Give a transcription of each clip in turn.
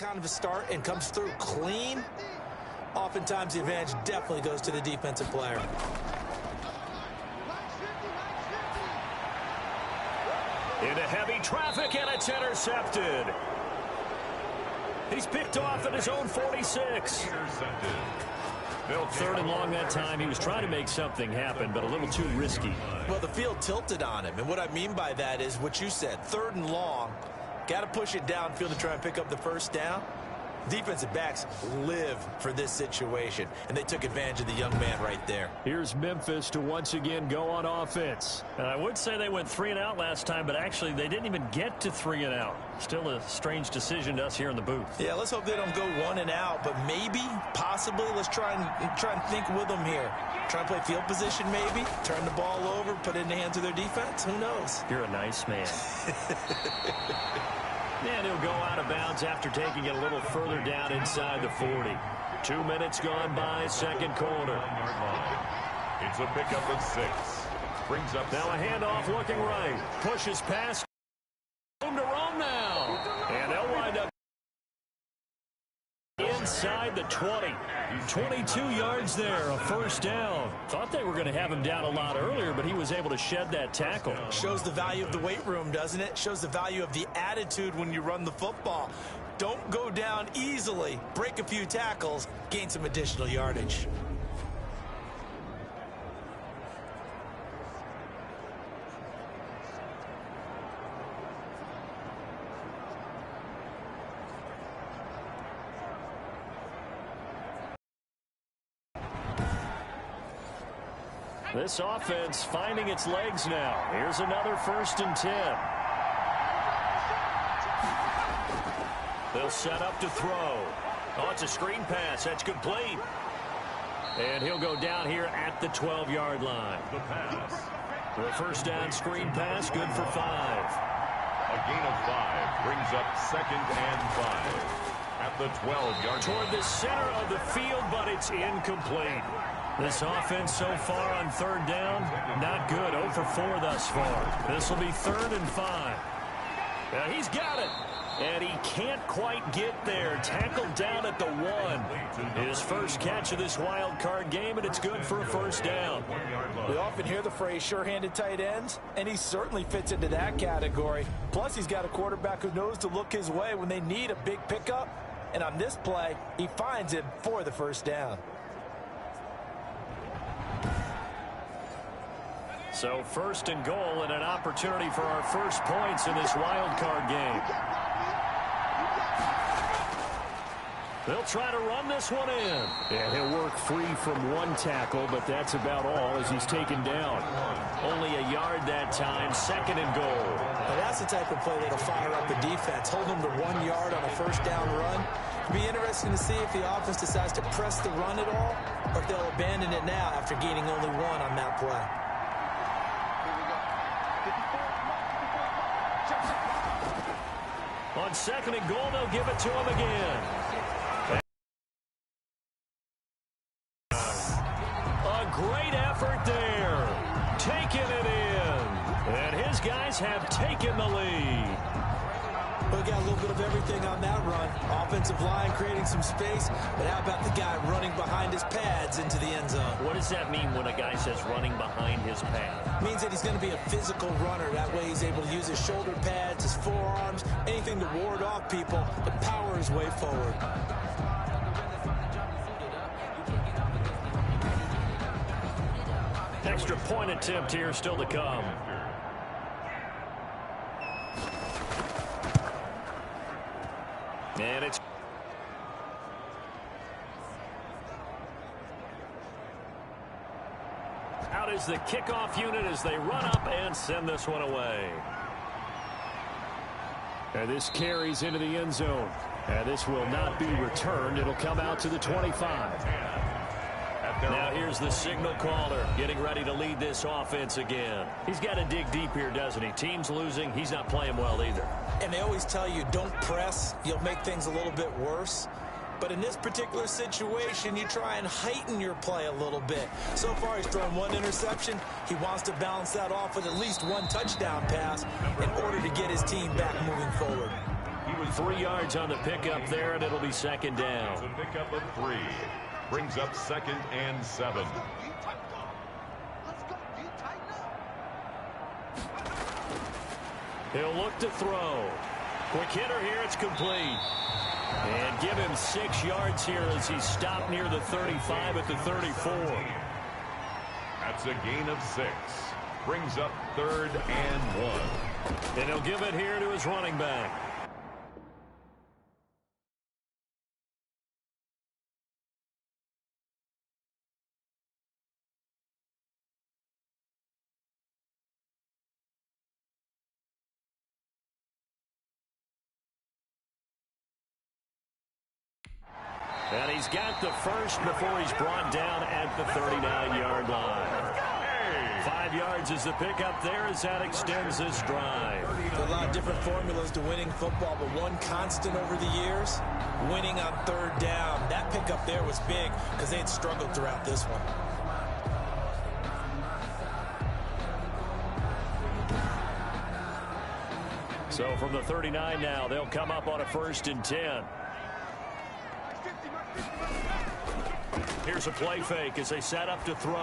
kind of a start and comes through clean, oftentimes the advantage definitely goes to the defensive player. Into heavy traffic, and it's intercepted. He's picked off at his own 46. Intercepted. Third and long that time. He was trying to make something happen, but a little too risky. Well, the field tilted on him, and what I mean by that is what you said. Third and long, got to push it downfield to try and pick up the first down. Defensive backs live for this situation, and they took advantage of the young man right there. Here's Memphis to once again go on offense. And I would say they went 3 and out last time, but actually they didn't even get to 3 and out. Still a strange decision to us here in the booth. Yeah, let's hope they don't go 1 and out, but maybe, possibly, let's try and think with them here. Try and play field position maybe, turn the ball over, put it in the hands of their defense. Who knows? You're a nice man. And he'll go out of bounds after taking it a little further down inside the 40. 2 minutes gone by, second quarter. It's a pickup of 6. Brings up now a handoff looking right. Pushes past. Room to roam now. And they'll wind up inside the 20. 22 yards there, a first down. Thought they were going to have him down a lot earlier, but he was able to shed that tackle. Shows the value of the weight room, doesn't it? Shows the value of the attitude when you run the football. Don't go down easily. Break a few tackles, gain some additional yardage. This offense finding its legs now. Here's another 1st and 10. They'll set up to throw. Oh, it's a screen pass. That's complete. And he'll go down here at the 12-yard line. the pass. The first down screen pass, good for 5. A gain of 5 brings up 2nd and 5 at the 12-yard Toward the center of the field, but it's incomplete. This offense so far on 3rd down, not good. 0 for 4 thus far. This will be 3rd and 5. Now he's got it. And he can't quite get there. Tackled down at the 1. His first catch of this wild card game, and it's good for a first down. We often hear the phrase sure-handed tight ends, and he certainly fits into that category. Plus, he's got a quarterback who knows to look his way when they need a big pickup. And on this play, he finds it for the first down. So 1st and goal and an opportunity for our first points in this wild card game. They'll try to run this one in. And he'll work free from 1 tackle, but that's about all as he's taken down. Only a yard that time, 2nd and goal. Now that's the type of play that'll fire up the defense. Hold them to 1 yard on a first down run. It'll be interesting to see if the offense decides to press the run at all, or if they'll abandon it now after gaining only 1 on that play. On 2nd and goal, they'll give it to him again. A great effort there. Taking it in. And his guys have taken the lead. We got a little bit of everything on that run. Offensive line creating some space, but how about the guy running behind his pads into the end zone? What does that mean when a guy says running behind his pad? It means that he's going to be a physical runner. That way he's able to use his shoulder pads, his forearms, anything to ward off people, but power his way forward. Extra point attempt here still to come. And it's out is the kickoff unit as they run up and send this one away. And this carries into the end zone. And this will not be returned. It'll come out to the 25. Now here's the signal caller getting ready to lead this offense again. He's got to dig deep here, doesn't he? Team's losing. He's not playing well either. And they always tell you don't press. You'll make things a little bit worse. But in this particular situation, you try and heighten your play a little bit. So far, he's thrown 1 interception. He wants to balance that off with at least 1 touchdown pass in order to get his team back moving forward. 3 yards on the pickup there, and it'll be second down. It's a pickup of 3. Brings up 2nd and 7. He'll look to throw. Quick hitter here. It's complete. And give him 6 yards here as he's stopped near the 35 at the 34. That's a gain of 6. Brings up 3rd and 1. And he'll give it here to his running back. And he's got the first before he's brought down at the 39-yard line. 5 yards is the pickup there as that extends this drive. A lot of different formulas to winning football, but one constant over the years, winning on 3rd down. That pickup there was big because they had struggled throughout this one. So from the 39 now, they'll come up on a 1st and 10. Here's a play fake as they set up to throw.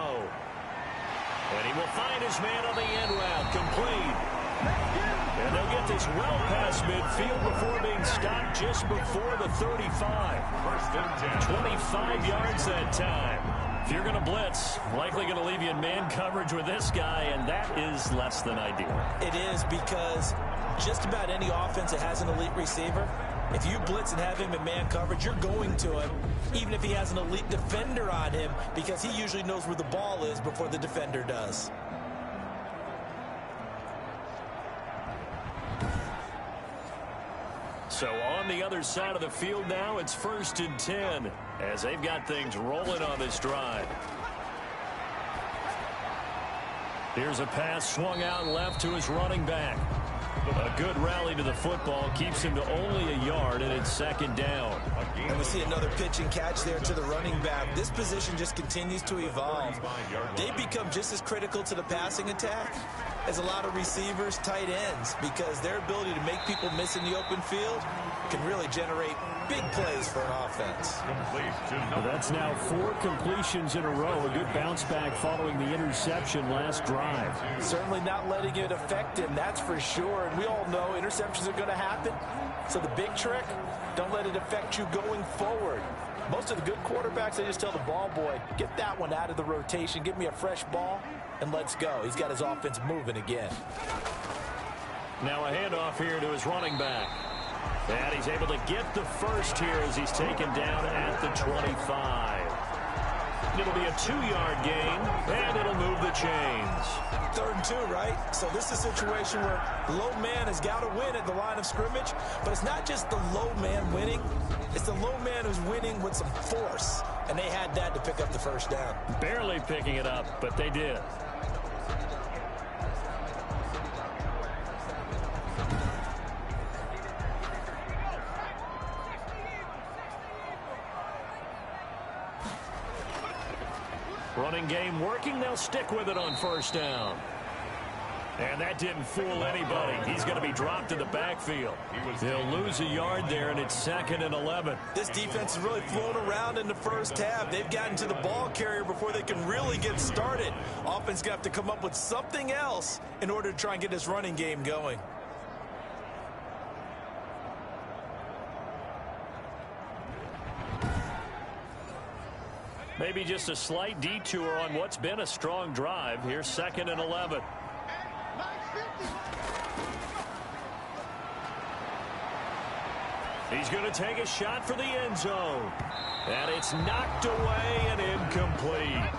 And he will find his man on the end route, complete. And they'll get this well past midfield before being stopped just before the 35. 1st and 10. 25 yards that time. If you're going to blitz, likely going to leave you in man coverage with this guy, and that is less than ideal. It is because just about any offense that has an elite receiver, if you blitz and have him in man coverage, you're going to him, even if he has an elite defender on him, because he usually knows where the ball is before the defender does. So on the other side of the field now, it's 1st and 10 as they've got things rolling on this drive. Here's a pass swung out left to his running back. A good rally to the football keeps him to only a yard, and it's 2nd down. And we see another pitch and catch there to the running back. This position just continues to evolve. They become just as critical to the passing attack as a lot of receivers, tight ends, because their ability to make people miss in the open field can really generate big plays for an offense. Well, that's now 4 completions in a row. A good bounce back following the interception last drive. Certainly not letting it affect him, that's for sure. And we all know interceptions are going to happen. So the big trick, don't let it affect you going forward. Most of the good quarterbacks, they just tell the ball boy, get that one out of the rotation, give me a fresh ball, and let's go. He's got his offense moving again. Now a handoff here to his running back. And he's able to get the first here as he's taken down at the 25. It'll be a 2-yard gain, and it'll move the chains. 3rd and 2, right? So this is a situation where low man has got to win at the line of scrimmage, but it's not just the low man winning. It's the low man who's winning with some force, and they had that to pick up the 1st down. Barely picking it up, but they did. Running game working. They'll stick with it on 1st down. And that didn't fool anybody. He's going to be dropped in the backfield. He'll lose a yard there, and it's 2nd and 11. This defense is really flown around in the 1st half. They've gotten to the ball carrier before they can really get started. Offense going to have to come up with something else in order to try and get this running game going. Maybe just a slight detour on what's been a strong drive. Here's 2nd and 11. He's going to take a shot for the end zone. And it's knocked away and incomplete.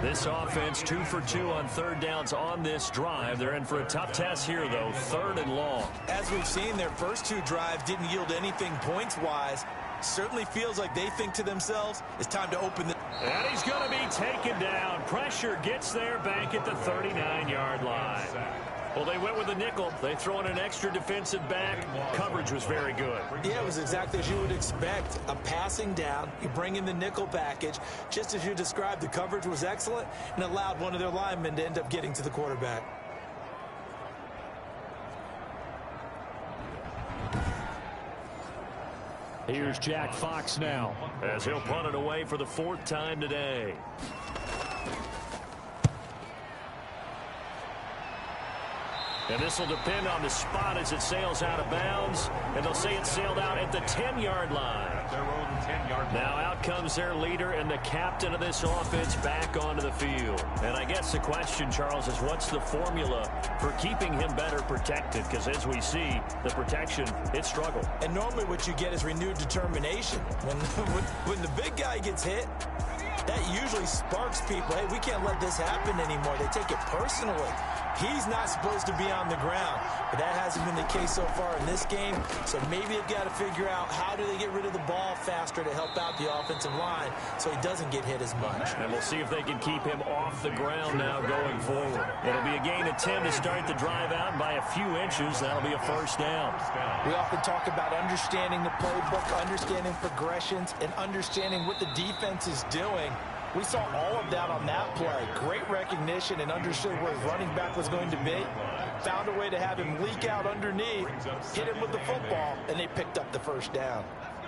This offense 2 for 2 on 3rd downs on this drive. They're in for a tough test here, though, 3rd and long. As we've seen, their first 2 drives didn't yield anything points-wise. Certainly feels like they think to themselves, it's time to open the... And he's going to be taken down. Pressure gets there back at the 39-yard line. Well, they went with the nickel. They throw in an extra defensive back. Coverage was very good. Yeah, it was exactly as you would expect. A passing down. You bring in the nickel package. Just as you described, the coverage was excellent and allowed one of their linemen to end up getting to the quarterback. Here's Jack Fox now, as he'll punt it away for the 4th time today. And this will depend on the spot as it sails out of bounds. And they'll say it sailed out at the 10-yard line. Their own 10-yard line. Now out comes their leader and the captain of this offense back onto the field. And I guess the question, Charles, is what's the formula for keeping him better protected? Because as we see, the protection, it struggled. And normally what you get is renewed determination. When the big guy gets hit, that usually sparks people. Hey, we can't let this happen anymore. They take it personally. He's not supposed to be on the ground, but that hasn't been the case so far in this game. So maybe they've got to figure out how do they get rid of the ball faster to help out the offensive line so he doesn't get hit as much. And we'll see if they can keep him off the ground now going forward. It'll be a gain of 10 to start the drive out. By a few inches, that'll be a 1st down. We often talk about understanding the playbook, understanding progressions, and understanding what the defense is doing. We saw all of that on that play. Great recognition and understood where his running back was going to be. Found a way to have him leak out underneath, hit him with the football, and they picked up the 1st down.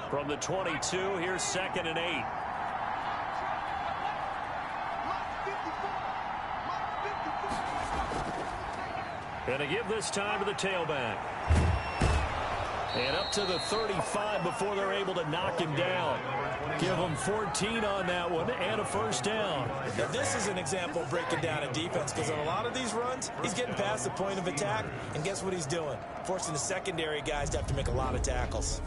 From the 22, here's 2nd and 8. And to give this time to the tailback. And up to the 35 before they're able to knock him down. Give him 14 on that one and a 1st down. Now this is an example of breaking down a defense because on a lot of these runs, he's getting past the point of attack, and guess what he's doing? Forcing the secondary guys to have to make a lot of tackles.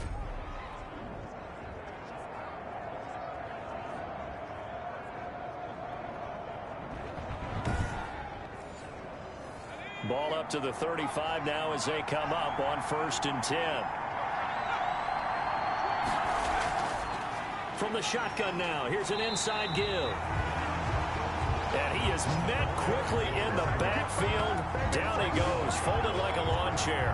Ball up to the 35 now as they come up on 1st and 10. From the shotgun now, here's an inside give. And he is met quickly in the backfield. Down he goes, folded like a lawn chair.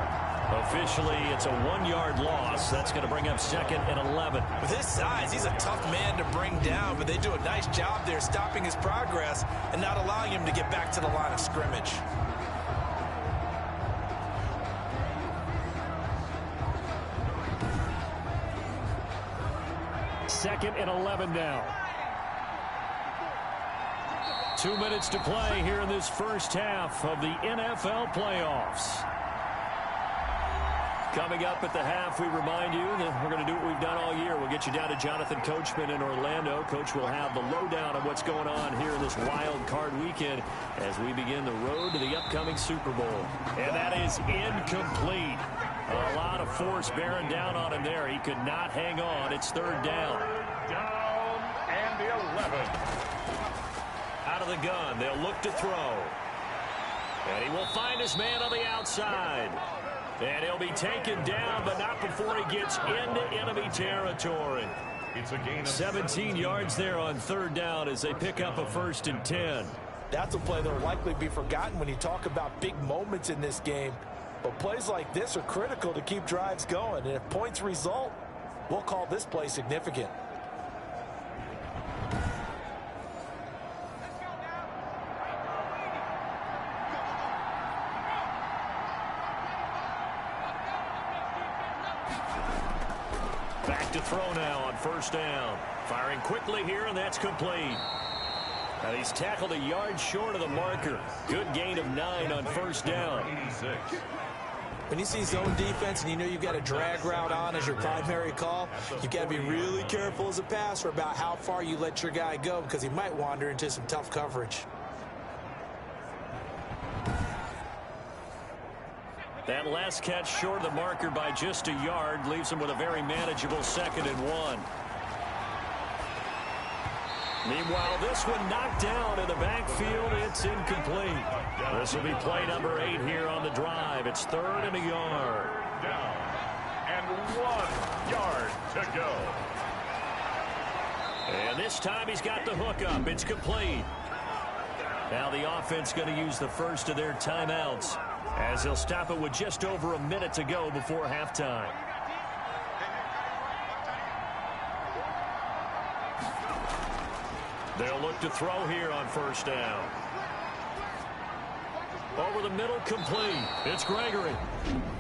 Officially, it's a 1-yard loss. That's going to bring up 2nd and 11. With his size, he's a tough man to bring down, but they do a nice job there stopping his progress and not allowing him to get back to the line of scrimmage. 2nd and 11 now. 2 minutes to play here in this 1st half of the NFL playoffs. Coming up at the half, we remind you that we're going to do what we've done all year. We'll get you down to Jonathan Coachman in Orlando. Coach will have the lowdown of what's going on here in this wild card weekend as we begin the road to the upcoming Super Bowl. And that is incomplete. A lot of force bearing down on him there. He could not hang on. It's 3rd down. Down and 11. Out of the gun, they'll look to throw. And he will find his man on the outside. And he'll be taken down, but not before he gets into enemy territory. It's a gain of 17 yards there on 3rd down as they pick up a 1st and 10. That's a play that will likely be forgotten when you talk about big moments in this game. But plays like this are critical to keep drives going. And if points result, we'll call this play significant. Back to throw now on 1st down. Firing quickly here, and that's complete. And he's tackled a yard short of the marker. Good gain of 9 on 1st down. 86. When you see zone defense and you know you've got a drag route on as your primary call, you've got to be really careful as a passer about how far you let your guy go because he might wander into some tough coverage. That last catch short of the marker by just a yard leaves him with a very manageable 2nd and 1. Meanwhile, this one knocked down in the backfield. It's incomplete. This will be play number 8 here on the drive. It's 3rd and a yard. Down and 1 yard to go. And this time he's got the hook up. It's complete. Now the offense going to use the first of their timeouts as they'll stop it with just over a minute to go before halftime. They'll look to throw here on 1st down. Over the middle, complete. It's Gregory.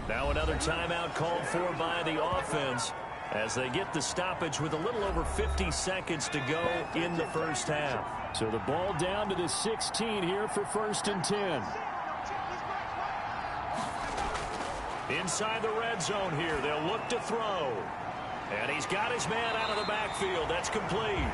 Now another timeout called for by the offense. as they get the stoppage with a little over 50 seconds to go in the first half. So the ball down to the 16 here for 1st and 10. Inside the red zone here, they'll look to throw. And he's got his man out of the backfield. That's complete.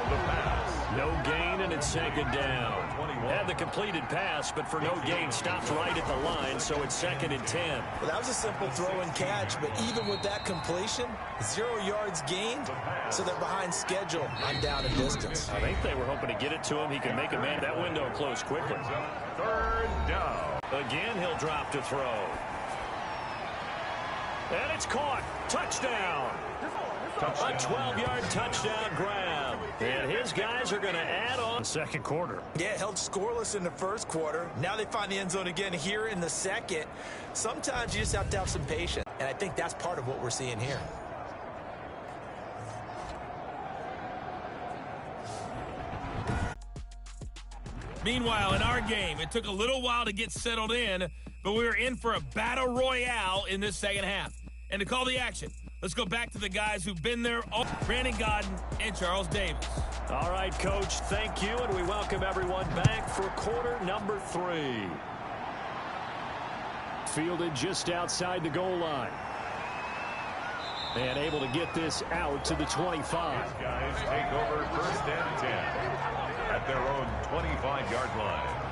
The pass. No gain, and it's 2nd down. Had the completed pass, but for no gain, stopped right at the line, so it's 2nd and 10. Well, that was a simple throw and catch, but even with that completion, 0 yards gained, so they're behind schedule on down and distance. I think they were hoping to get it to him. He can make a man. That window close quickly. 3rd down. Again, he'll drop to throw. And it's caught. Touchdown. A 12-yard touchdown grab. And his guys are going to add on the 2nd quarter. Yeah, held scoreless in the 1st quarter. Now they find the end zone again here in the 2nd. Sometimes you just have to have some patience, and I think that's part of what we're seeing here. Meanwhile, in our game, it took a little while to get settled in, but we were in for a battle royale in this 2nd half. And to call the action, let's go back to the guys who've been there, Brandon Godden and Charles Davis. All right, Coach, thank you, and we welcome everyone back for quarter number 3. Fielded just outside the goal line. And able to get this out to the 25. These guys take over 1st and 10 at their own 25-yard line.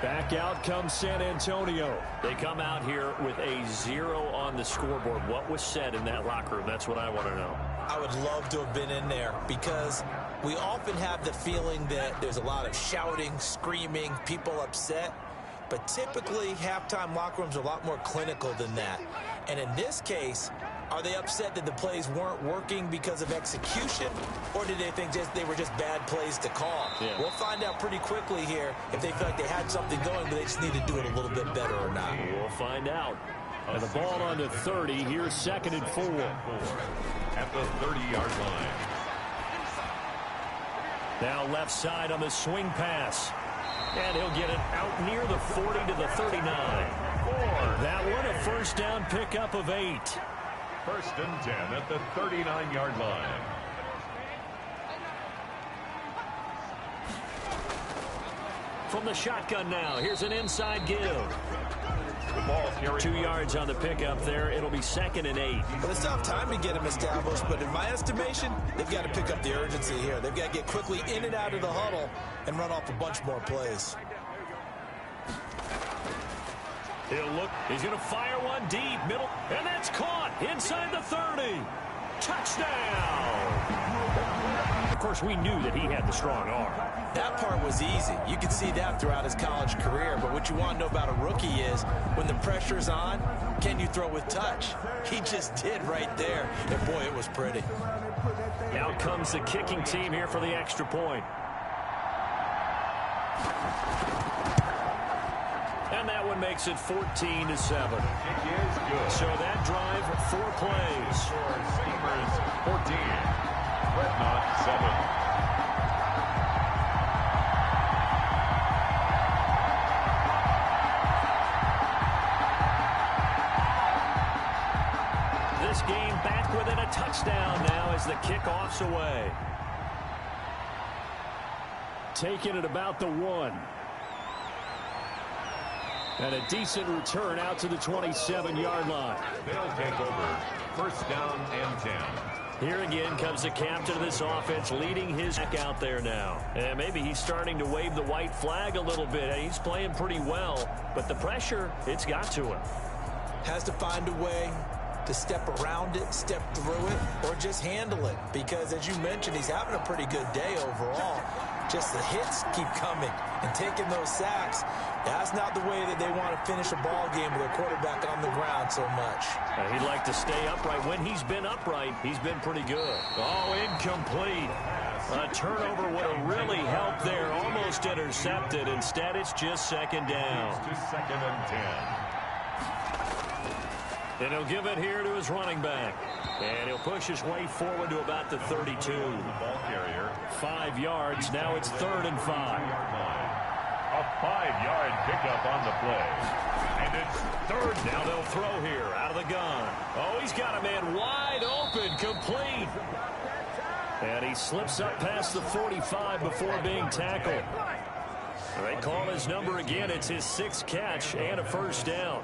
Back out comes San Antonio. They come out here with a 0 on the scoreboard. What was said in that locker room? That's what I want to know. I would love to have been in there because we often have the feeling that there's a lot of shouting, screaming, people upset. But typically, halftime locker rooms are a lot more clinical than that. And in this case, are they upset that the plays weren't working because of execution, or did they think they were just bad plays to call? Yeah. We'll find out pretty quickly here if they feel like they had something going, but they just need to do it a little bit better or not. We'll find out. And the ball on to 30. Here's 2nd and 4. At the 30-yard line. Now left side on the swing pass. And he'll get it out near the 40 to the 39. That one a 1st down pickup of 8. 1st and 10 at the 39-yard line. From the shotgun now, here's an inside give. The ball carried 2 yards on the pickup there. It'll be 2nd and 8. Well, it's tough time to get them established, but in my estimation, they've got to pick up the urgency here. They've got to get quickly in and out of the huddle and run off a bunch more plays. He'll look. He's going to fire one deep, middle, and that's caught inside the 30. Touchdown! Of course, we knew that he had the strong arm. That part was easy. You could see that throughout his college career. But what you want to know about a rookie is when the pressure's on, can you throw with touch? He just did right there. And, boy, it was pretty. Out comes the kicking team here for the extra point. And that one makes it 14-7. Kick is good. So that drive, 4 plays. Sabres 14. Dreadnoughts 7. This game back within a touchdown now as the kickoff's away. Taking it about the 1. And a decent return out to the 27-yard line. They'll take over 1st down and 10. Here again comes the captain of this offense leading his back out there now. And maybe he's starting to wave the white flag a little bit. He's playing pretty well, but the pressure, it's got to him. Has to find a way to step around it, step through it, or just handle it. Because, as you mentioned, he's having a pretty good day overall. Just the hits keep coming and taking those sacks. That's not the way that they want to finish a ball game with their quarterback on the ground so much. He'd like to stay upright. When he's been upright, he's been pretty good. Oh, incomplete. A turnover would have really helped there. Almost intercepted. Instead, it's just 2nd down. To 2nd and 10. And he'll give it here to his running back. And he'll push his way forward to about the 32. The ball carrier. 5 yards. Now it's 3rd and 5. A 5-yard pickup on the play. And it's third. Now they'll throw here out of the gun. Oh, he's got a man wide open, complete. And he slips up past the 45 before being tackled. They call his number again. It's his 6th catch and a first down.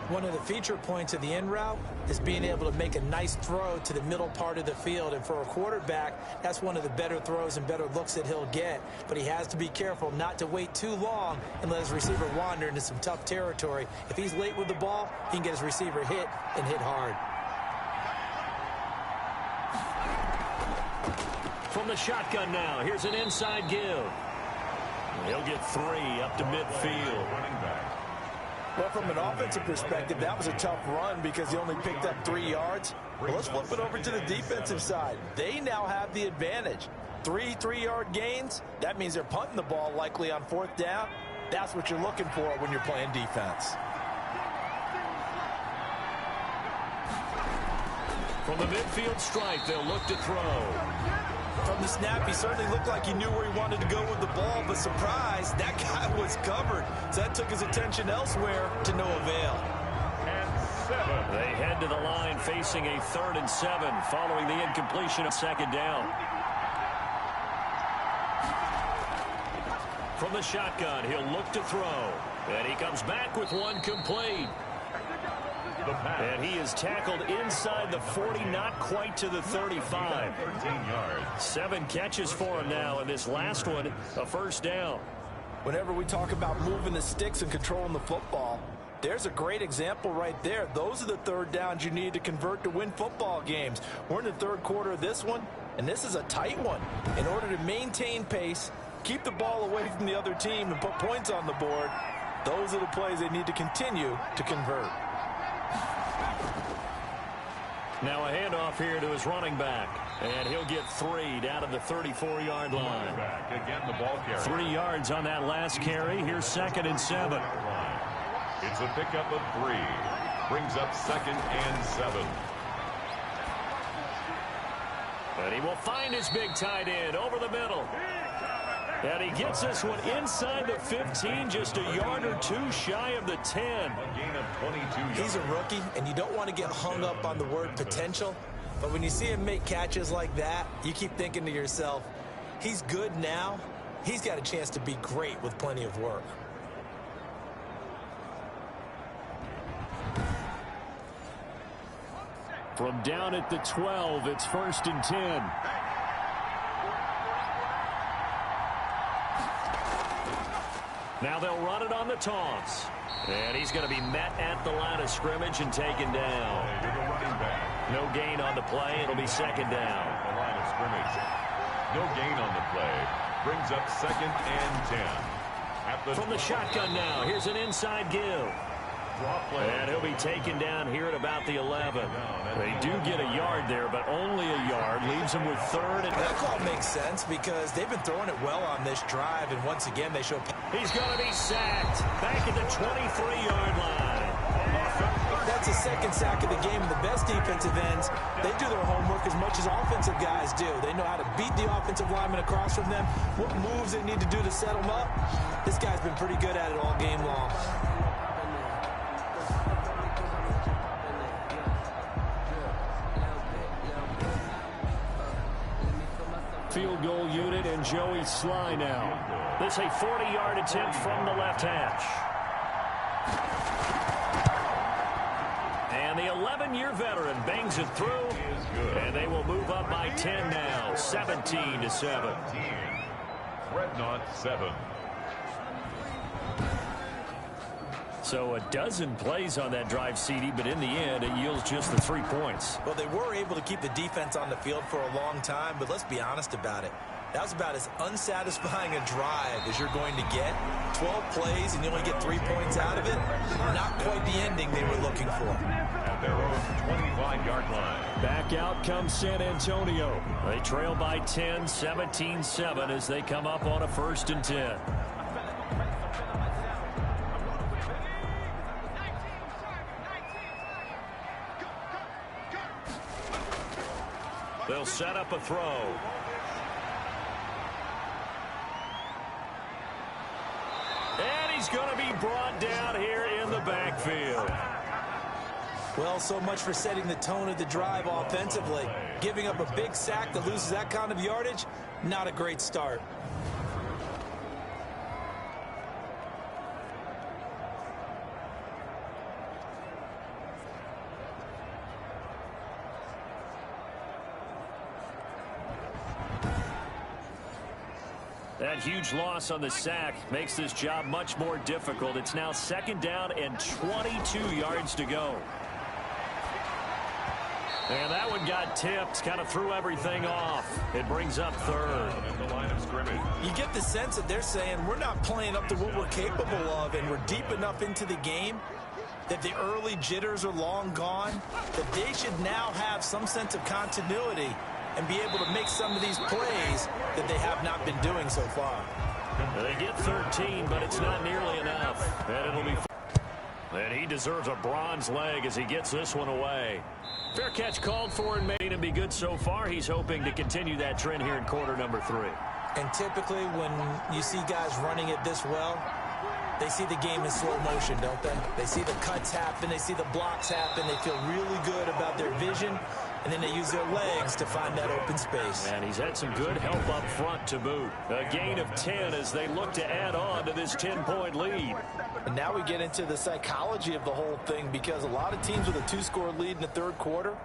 One of the feature points of the in route is being able to make a nice throw to the middle part of the field. And for a quarterback, that's one of the better throws and better looks that he'll get. But he has to be careful not to wait too long and let his receiver wander into some tough territory. If he's late with the ball, he can get his receiver hit and hit hard. From the shotgun now, here's an inside give. He'll get 3 up to midfield. Well, from an offensive perspective, that was a tough run because he only picked up 3 yards. Well, let's flip it over to the defensive side. They now have the advantage. 3 3-yard gains, that means they're punting the ball likely on 4th down. That's what you're looking for when you're playing defense. From the midfield stripe, they'll look to throw. From the snap, he certainly looked like he knew where he wanted to go with the ball, but surprise, that guy was covered. So that took his attention elsewhere to no avail. And 7. They head to the line facing a 3rd and 7 following the incompletion of 2nd down. From the shotgun, he'll look to throw. And he comes back with one complete. And he is tackled inside the 40, not quite to the 35. 13 yards. 7 catches for him now, and this last one, a first down. Whenever we talk about moving the sticks and controlling the football, there's a great example right there. Those are the 3rd downs you need to convert to win football games. We're in the 3rd quarter of this one, and this is a tight one. In order to maintain pace, keep the ball away from the other team, and put points on the board, those are the plays they need to continue to convert. Now a handoff here to his running back. And he'll get 3 down to the 34-yard line. Again, the ball carrier. 3 yards on that last carry. Here's 2nd and 7. It's a pickup of 3. Brings up 2nd and 7. And he will find his big tight end over the middle. And he gets this one inside the 15, just a yard or 2 shy of the 10. A gain of 22 yards. He's a rookie, and you don't want to get hung up on the word potential. But when you see him make catches like that, you keep thinking to yourself, he's good now. He's got a chance to be great with plenty of work. From down at the 12, it's 1st and 10. Now they'll run it on the toss. And he's going to be met at the line of scrimmage and taken down. No gain on the play. It'll be 2nd down. The line of scrimmage. No gain on the play. Brings up 2nd and 10. From the shotgun now, here's an inside give. And he'll be taken down here at about the 11. They do get a yard there, but only a yard. Leaves them with 3rd. And that call makes sense because they've been throwing it well on this drive, and once again they show. He's going to be sacked back at the 23-yard line. That's his 2nd sack of the game. The best defensive ends, they do their homework as much as offensive guys do. They know how to beat the offensive lineman across from them, what moves they need to do to set them up. This guy's been pretty good at it all game long. Field goal unit and Joey Sly now. This a 40-yard attempt from the left hash. And the 11-year veteran bangs it through. And they will move up by 10 now, 17-7. Dreadnoughts 7. So a dozen plays on that drive, CD, but in the end, it yields just the 3 points. Well, they were able to keep the defense on the field for a long time, but let's be honest about it. That was about as unsatisfying a drive as you're going to get. 12 plays and you only get 3 points out of it. Not quite the ending they were looking for. At their own 25-yard line. Back out comes San Antonio. They trail by 10, 17-7 as they come up on a 1st and 10. They'll set up a throw. And he's going to be brought down here in the backfield. Well, so much for setting the tone of the drive offensively. Giving up a big sack that loses that kind of yardage, not a great start. That huge loss on the sack makes this job much more difficult. It's now 2nd down and 22 yards to go. And that one got tipped, kind of threw everything off. It brings up 3rd. The line of scrimmage. You get the sense that they're saying we're not playing up to what we're capable of, and we're deep enough into the game that the early jitters are long gone, that they should now have some sense of continuity and be able to make some of these plays that they have not been doing so far. They get 13, but it's not nearly enough. And it'll be... And he deserves a bronze leg as he gets this one away. Fair catch called for and made him be good so far. He's hoping to continue that trend here in quarter number 3. And typically when you see guys running it this well, they see the game in slow motion, don't they? They see the cuts happen, they see the blocks happen, they feel really good about their vision, and then they use their legs to find that open space. And he's had some good help up front to boot. A gain of 10 as they look to add on to this 10-point lead. And now we get into the psychology of the whole thing, because a lot of teams with a 2-score lead in the 3rd quarter,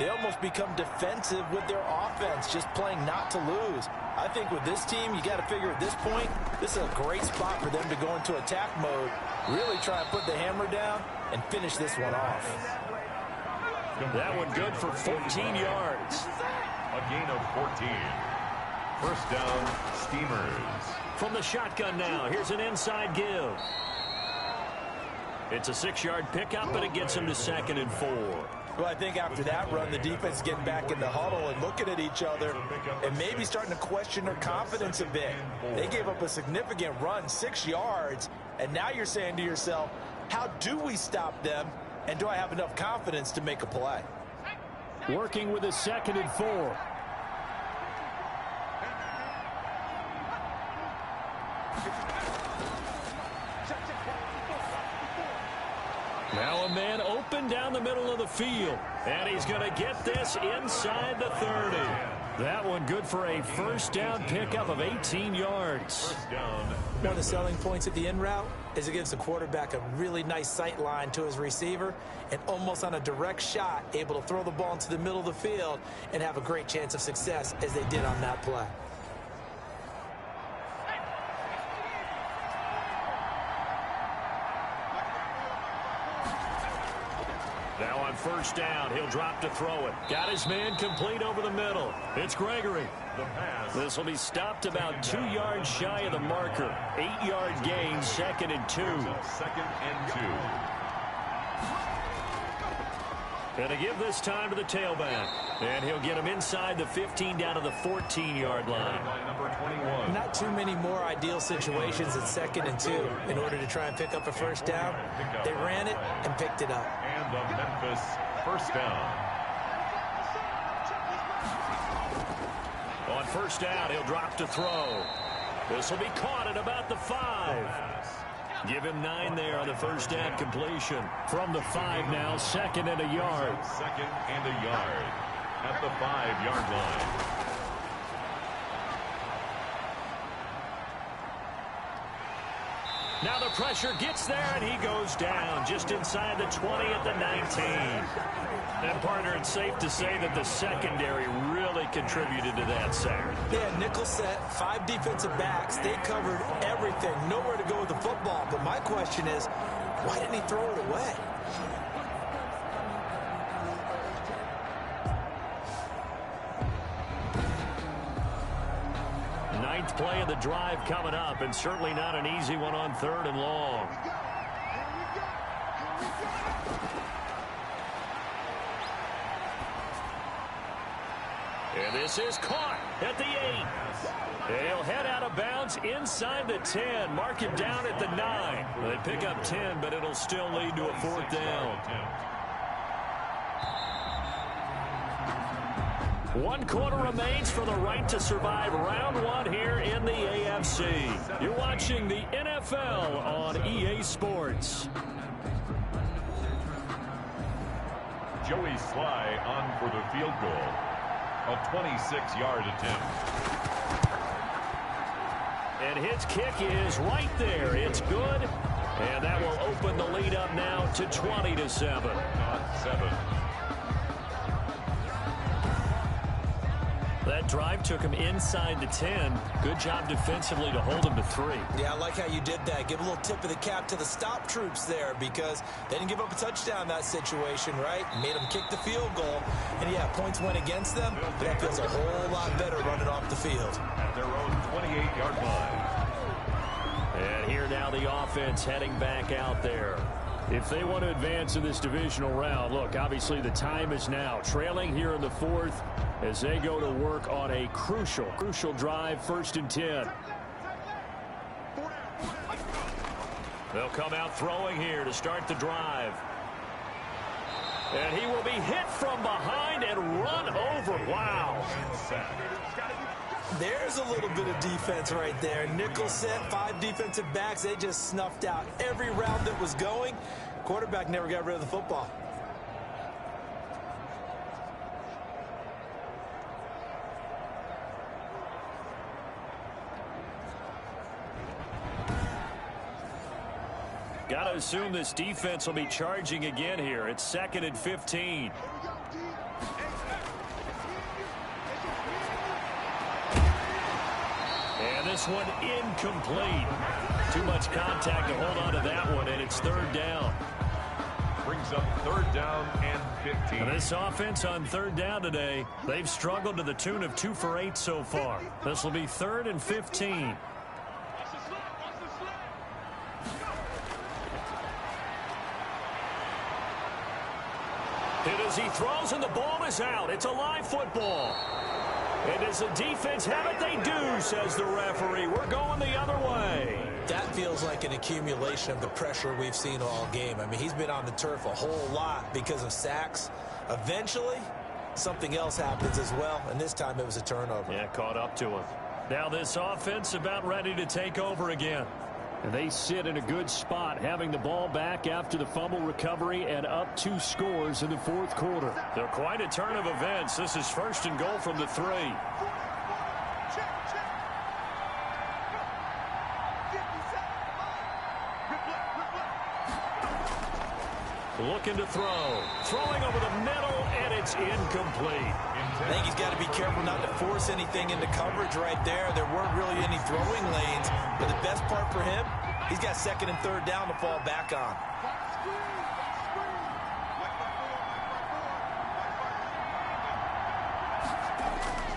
they almost become defensive with their offense, just playing not to lose. I think with this team, you got to figure at this point, this is a great spot for them to go into attack mode, really try and put the hammer down and finish this one off. That one good for 14 yards. A gain of 14. First down, Steamers. From the shotgun now, here's an inside give. It's a 6-yard pickup, but it gets him to 2nd and 4. Well, I think after that run, the defense is getting back in the huddle and looking at each other and maybe starting to question their confidence a bit. They gave up a significant run, 6 yards, and now you're saying to yourself, how do we stop them, and do I have enough confidence to make a play? Working with a 2nd and 4. Now a man open down the middle of the field. And he's going to get this inside the 30. That one good for a first down pickup of 18 yards. One of the selling points at the end route is it gives the quarterback a really nice sight line to his receiver and almost on a direct shot able to throw the ball into the middle of the field and have a great chance of success as they did on that play. Now on first down, he'll drop to throw it. Got his man complete over the middle. It's Gregory. This will be stopped about 2 yards shy of the marker. 8-yard gain, 2nd and 2. 2nd and 2. And to give this time to the tailback. And he'll get him inside the 15 down to the 14-yard line. Number 21. Not too many more ideal situations at 2nd and 2 in order to try and pick up a first down. They ran it and picked it up. And the Memphis first down. On first down, he'll drop to throw. This will be caught at about the 5. Give him 9 there on the first down completion. From the 5 now, 2nd and a yard. 2nd and a yard at the 5-yard line. Now the pressure gets there, and he goes down just inside the 20 at the 19. And, partner, it's safe to say that the secondary really contributed to that sack. Yeah, nickel set, 5 defensive backs. They covered everything. Nowhere to go with the football. But my question is, why didn't he throw it away? Ninth play of the drive coming up, and certainly not an easy one on 3rd and long. And this is caught at the 8. He'll head out of bounds inside the 10. Mark him down at the 9. They pick up 10, but it'll still lead to a 4th down. 1 quarter remains for the right to survive round 1 here in the AFC. You're watching the NFL on EA Sports. Joey Sly on for the field goal. A 26-yard attempt. And his kick is right there. It's good. And that will open the lead up now to 20-7. Not 7. That drive took him inside the 10. Good job defensively to hold him to 3. Yeah, I like how you did that. Give a little tip of the cap to the stop troops there because they didn't give up a touchdown in that situation, right? Made them kick the field goal. And, yeah, points went against them, but that feels a whole lot better running off the field. At their own 28-yard line. And here now the offense heading back out there. If they want to advance in this divisional round, look, obviously the time is now. Trailing here in the 4th as they go to work on a crucial drive, 1st and 10. They'll come out throwing here to start the drive. And he will be hit from behind and run over. Wow. There's a little bit of defense right there. Nickel set, 5 defensive backs. They just snuffed out every route that was going. Quarterback never got rid of the football. Got to assume this defense will be charging again here. It's 2nd and 15. And this one incomplete. Too much contact to hold on to that one, and it's 3rd down. Brings up 3rd down and 15. And this offense on 3rd down today, they've struggled to the tune of 2 for 8 so far. This will be 3rd and 15. Hit as he throws, and the ball is out. It's a live football. And does the defense have it? They do, says the referee. We're going the other way. That feels like an accumulation of the pressure we've seen all game. I mean, he's been on the turf a whole lot because of sacks. Eventually, something else happens as well, and this time it was a turnover. Yeah, caught up to him. Now this offense about ready to take over again. And they sit in a good spot, having the ball back after the fumble recovery and up 2 scores in the 4th quarter. They're quite a turn of events. This is 1st and goal from the 3. Looking to throw. Throwing over the middle, and it's incomplete. I think he's got to be careful not to force anything into coverage right there. There weren't really any throwing lanes, but the best part for him, he's got 2nd and 3rd down to fall back on.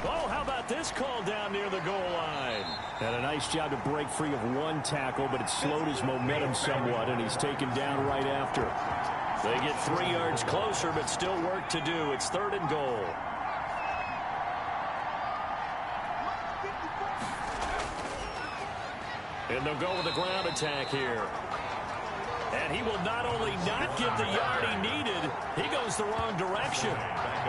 Oh, how about this call down near the goal line? And a nice job to break free of 1 tackle, but it slowed his momentum somewhat, and he's taken down right after. They get 3 yards closer, but still work to do. It's 3rd and goal. And they'll go with the ground attack here. And he will not only not get the yard he needed, he goes the wrong direction.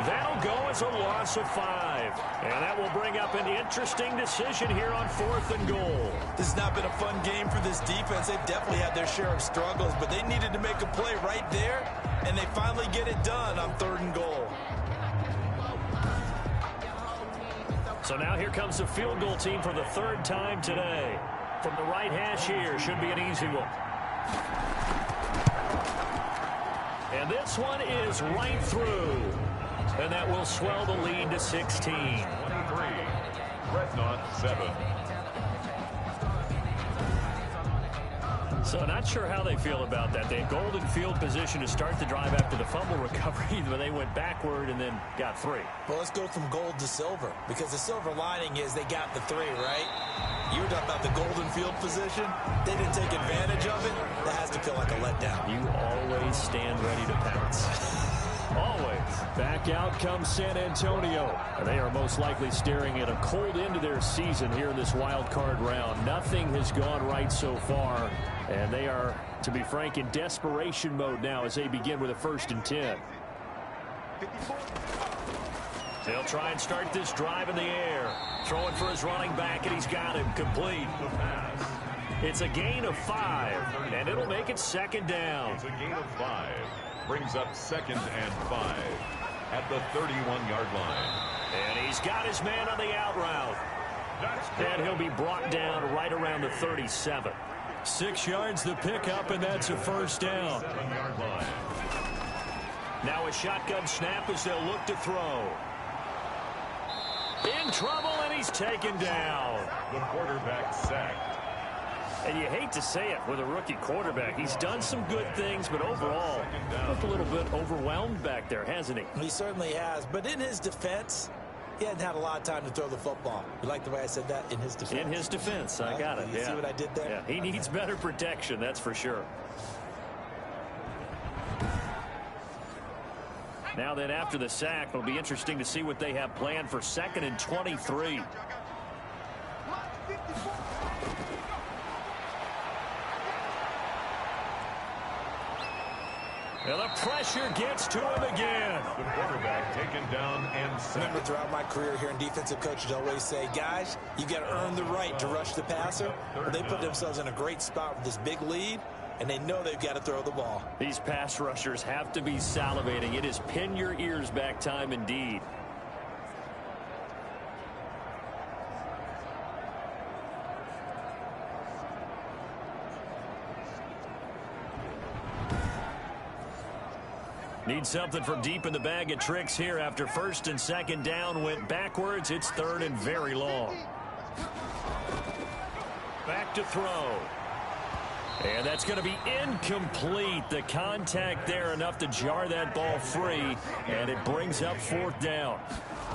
That'll go as a loss of 5. And that will bring up an interesting decision here on 4th and goal. This has not been a fun game for this defense. They've definitely had their share of struggles, but they needed to make a play right there, and they finally get it done on 3rd and goal. So now here comes the field goal team for the 3rd time today. From the right hash here, should be an easy one. And this one is right through. And that will swell the lead to 16. 23. Dreadnoughts 7. So not sure how they feel about that. They had golden field position to start the drive after the fumble recovery, but they went backward and then got 3. Well, let's go from gold to silver, because the silver lining is they got the 3, right? You were talking about the golden field position. They didn't take advantage of it. That has to feel like a letdown. You always stand ready to pounce. Always. Back out comes San Antonio. And they are most likely staring at a cold end to their season here in this wild card round. Nothing has gone right so far. And they are, to be frank, in desperation mode now as they begin with a 1st and 10. They'll try and start this drive in the air. Throwing for his running back, and he's got him complete. It's a gain of 5, and it'll make it second down. It's a gain of 5. Brings up 2nd and 5 at the 31-yard line. And he's got his man on the out route. And he'll be brought down right around the 37. 6 yards the pickup, and that's a first down. 7-yard line. Now a shotgun snap as they'll look to throw. In trouble, and he's taken down. The quarterback sacked. And you hate to say it with a rookie quarterback. He's done some good things, but overall, looked a little bit overwhelmed back there, hasn't he? He certainly has. But in his defense, he hadn't had a lot of time to throw the football. You like the way I said that? In his defense. In his defense. I got it. You see what I did there? Yeah, he needs better protection, that's for sure. Now then, after the sack, it'll be interesting to see what they have planned for 2nd and 23. And the pressure gets to him again. The quarterback taken down and sacked. Remember, throughout my career here in defensive coaches always say, guys, you got to earn the right to rush the passer. Well, they put themselves in a great spot with this big lead, and they know they've got to throw the ball. These pass rushers have to be salivating. It is pin your ears back time indeed. Need something from deep in the bag of tricks here after 1st and 2nd down went backwards. It's 3rd and very long. Back to throw. And that's going to be incomplete. The contact there enough to jar that ball free, and it brings up 4th down.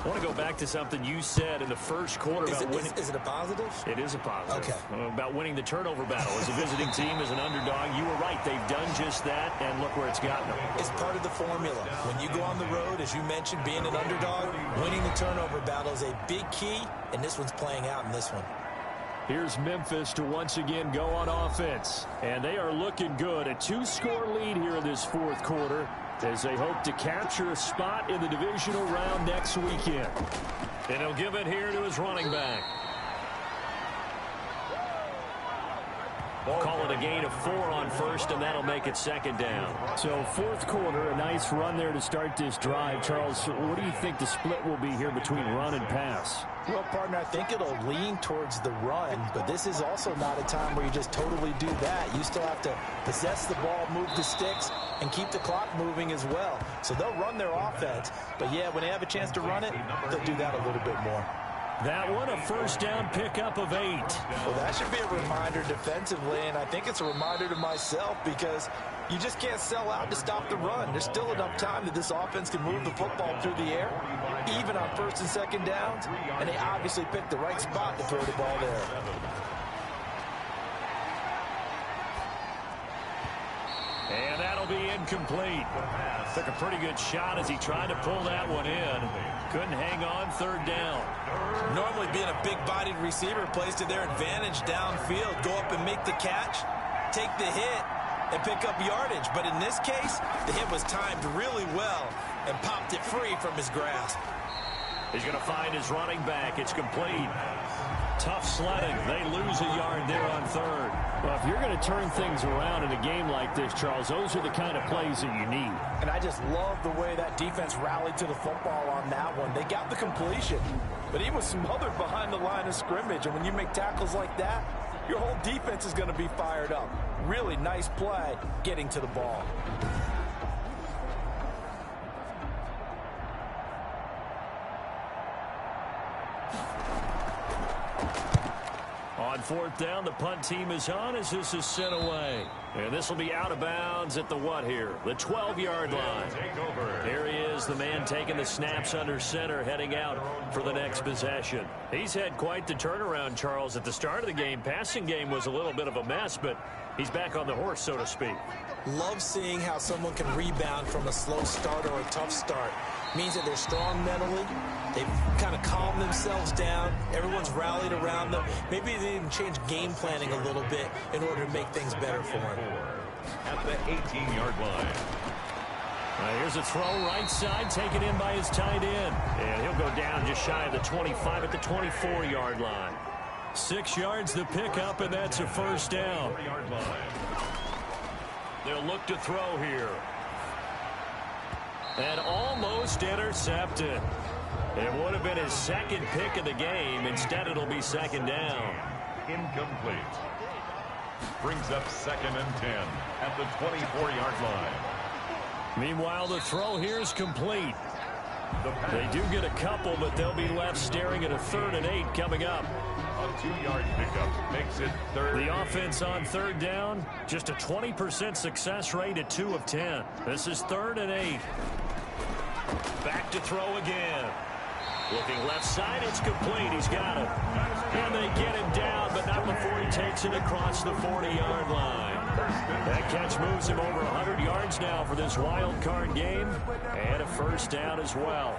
I want to go back to something you said in the first quarter about winning. Is it a positive? It is a positive. Okay. About winning the turnover battle. As a visiting team, as an underdog, you were right. They've done just that, and look where it's gotten them. It's part of the formula. When you go on the road, as you mentioned, being an underdog, winning the turnover battle is a big key, and this one's playing out in this one. Here's Memphis to once again go on offense. And they are looking good. A 2-score lead here in this 4th quarter as they hope to capture a spot in the divisional round next weekend. And he'll give it here to his running back. Call it a gain of 4 on 1st, and that'll make it 2nd down. So 4th quarter, a nice run there to start this drive. Charles, what do you think the split will be here between run and pass? Well, partner, I think it'll lean towards the run, but this is also not a time where you just totally do that. You still have to possess the ball, move the sticks, and keep the clock moving as well. So they'll run their offense, but yeah, when they have a chance to run it, they'll do that a little bit more. That one, a 1st down pickup of 8. Well, that should be a reminder defensively, and I think it's a reminder to myself because you just can't sell out to stop the run. There's still enough time that this offense can move the football through the air, even on 1st and 2nd downs, and they obviously picked the right spot to throw the ball there. And that'll be incomplete. Took a pretty good shot as he tried to pull that one in. Couldn't hang on 3rd down. Normally being a big-bodied receiver plays to their advantage downfield. Go up and make the catch, take the hit, and pick up yardage. But in this case, the hit was timed really well and popped it free from his grasp. He's going to find his running back. It's complete. Tough sledding. They lose a yard there on 3rd. Well, if you're going to turn things around in a game like this, Charles, those are the kind of plays that you need. And I just love the way that defense rallied to the football on that one. They got the completion, but he was smothered behind the line of scrimmage. And when you make tackles like that, your whole defense is going to be fired up. Really nice play getting to the ball. On 4th down, the punt team is on as this is sent away. And this will be out of bounds at the what here? The 12-yard line. Here he is, the man taking the snaps under center, heading out for the next possession. He's had quite the turnaround, Charles. At the start of the game, passing game was a little bit of a mess, but he's back on the horse, so to speak. Love seeing how someone can rebound from a slow start or a tough start. Means that they're strong mentally. They've kind of calmed themselves down. Everyone's rallied around them. Maybe they even change game planning a little bit in order to make things better for them. At the 18-yard line. Here's a throw right side, taken in by his tight end. And he'll go down just shy of the 25 at the 24-yard line. 6 yards to pick up, and that's a first down. They'll look to throw here. And almost intercepted. It would have been his second pick of the game. Instead, it'll be second down. Incomplete. Brings up 2nd and 10 at the 24-yard line. Meanwhile, the throw here is complete. They do get a couple, but they'll be left staring at a 3rd and 8 coming up. A 2-yard pickup makes it 3rd. The offense on 3rd down, just a 20% success rate at 2 of 10. This is 3rd and 8. Back to throw again. Looking left side, it's complete. He's got it. And they get him down, but not before he takes it across the 40-yard line. That catch moves him over 100 yards now for this wild card game, and a first down as well.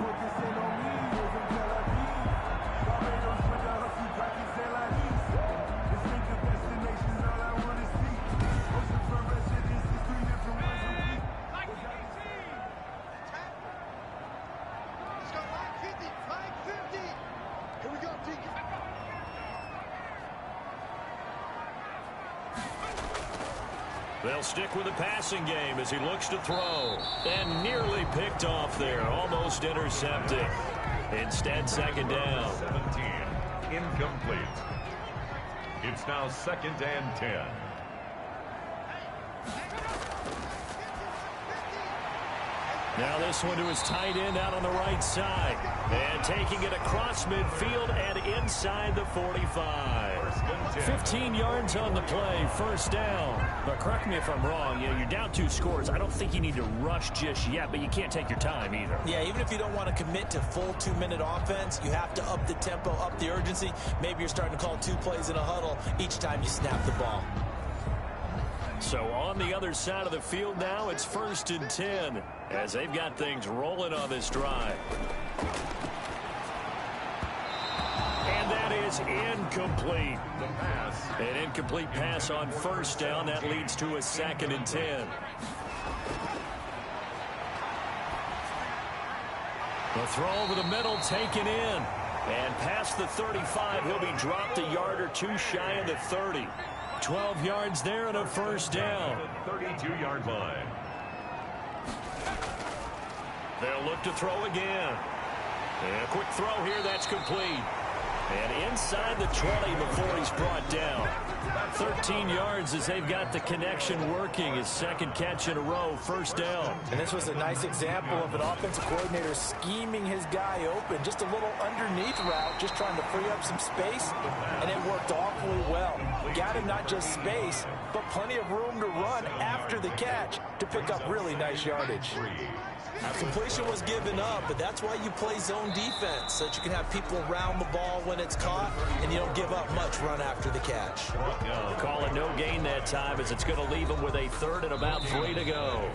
They'll stick with the passing game as he looks to throw. And nearly picked off there. Almost intercepted. Instead, second down. 17. Incomplete. It's now 2nd and 10. Now this one to his tight end out on the right side. And taking it across midfield and inside the 45. 15 yards on the play, first down. But correct me if I'm wrong, you're down 2 scores. I don't think you need to rush just yet, but you can't take your time either. Yeah, even if you don't want to commit to full 2-minute offense, you have to up the tempo, up the urgency. Maybe you're starting to call 2 plays in a huddle each time you snap the ball. So on the other side of the field now, it's 1st and 10 as they've got things rolling on this drive. And that is incomplete. The pass. An incomplete pass on first down. That leads to a 2nd and 10. The throw over the middle taken in. And past the 35, he'll be dropped a yard or 2 shy of the 30. 12 yards there and a first down. 32-yard line. They'll look to throw again. And a quick throw here, that's complete. And inside the 20 before he's brought down. 13 yards as they've got the connection working. His second catch in a row, first down. And this was a nice example of an offensive coordinator scheming his guy open. Just a little underneath route, just trying to free up some space. And it worked awfully well. Got him not just space, but plenty of room to run after the catch to pick up really nice yardage. Completion was given up, but that's why you play zone defense, so that you can have people around the ball when it's caught, and you don't give up much run after the catch. Call it no gain that time as it's going to leave him with a 3rd and about 3 to go.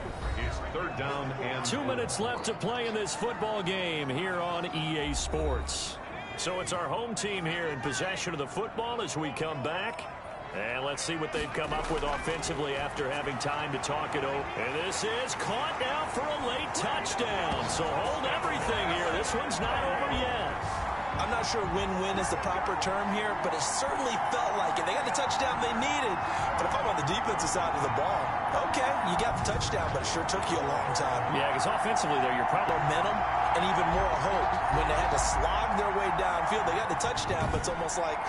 It's 3rd down and 2 minutes left to play in this football game here on EA Sports. So it's our home team here in possession of the football as we come back. And let's see what they've come up with offensively after having time to talk it over. And this is caught now for a late touchdown. So hold everything here. This one's not over yet. I'm not sure win-win is the proper term here, but it certainly felt like it. They got the touchdown they needed. But if I'm on the defensive side of the ball, okay, you got the touchdown, but it sure took you a long time. Yeah, because offensively there, you're probably momentum and even more hope. When they had to slog their way downfield, they got the touchdown, but it's almost like,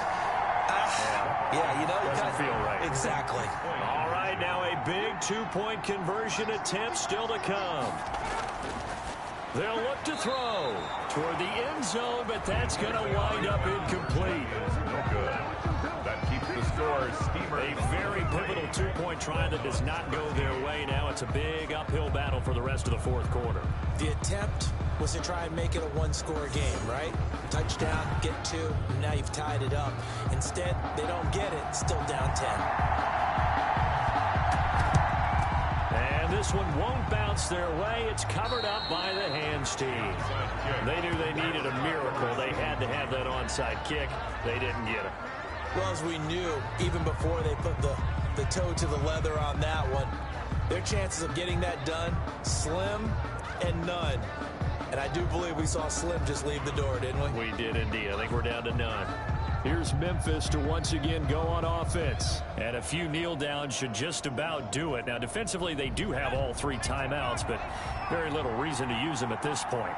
yeah, you know, doesn't feel right. Exactly. All right, now a big 2-point conversion attempt still to come. They'll look to throw toward the end zone, but that's going to wind up incomplete. no good. That keeps the score steamer. A very pivotal 2-point try that does not go their way. Now it's a big uphill battle for the rest of the 4th quarter. The attempt was to try and make it a 1-score game, right? Touchdown, get 2, and now you've tied it up. Instead, they don't get it, still down 10. And this one won't bounce their way. It's covered up by the hands team. They knew they needed a miracle. They had to have that onside kick. They didn't get it. Well, as we knew, even before they put the toe to the leather on that one, Their chances of getting that done, slim and none. And I do believe we saw Slim just leave the door, didn't we? We did indeed. I think we're down to none. Here's Memphis to once again go on offense. And a few kneel downs should just about do it. Now, defensively, they do have all 3 timeouts, but very little reason to use them at this point.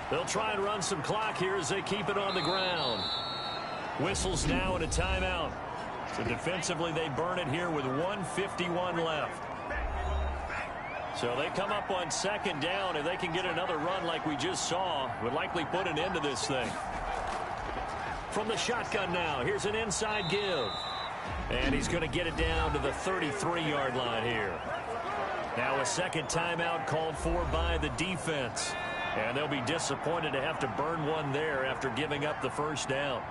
They'll try and run some clock here as they keep it on the ground. Whistles now and a timeout. So defensively, they burn it here with 1:51 left. So they come up on 2nd down. If they can get another run like we just saw, would likely put an end to this thing. From the shotgun now, here's an inside give. And he's going to get it down to the 33-yard line here. Now a 2nd timeout called for by the defense. And they'll be disappointed to have to burn one there after giving up the 1st down.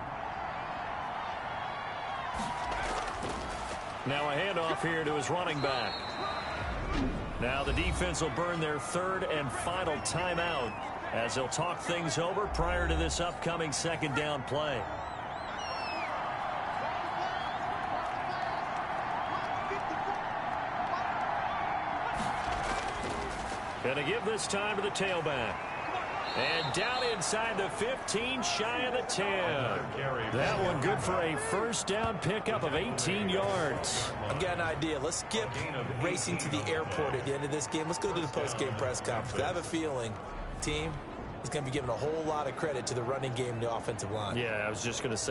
Now a handoff here to his running back. Now the defense will burn their 3rd and final timeout as they'll talk things over prior to this upcoming 2nd down play. Gonna give this time to the tailback. And down inside the 15, shy of the 10. That one good for a 1st down pickup of 18 yards. I've got an idea. Let's skip racing to the airport at the end of this game. Let's go to the post-game press conference. I have a feeling the team is going to be giving a whole lot of credit to the running game and the offensive line. Yeah, I was just going to say.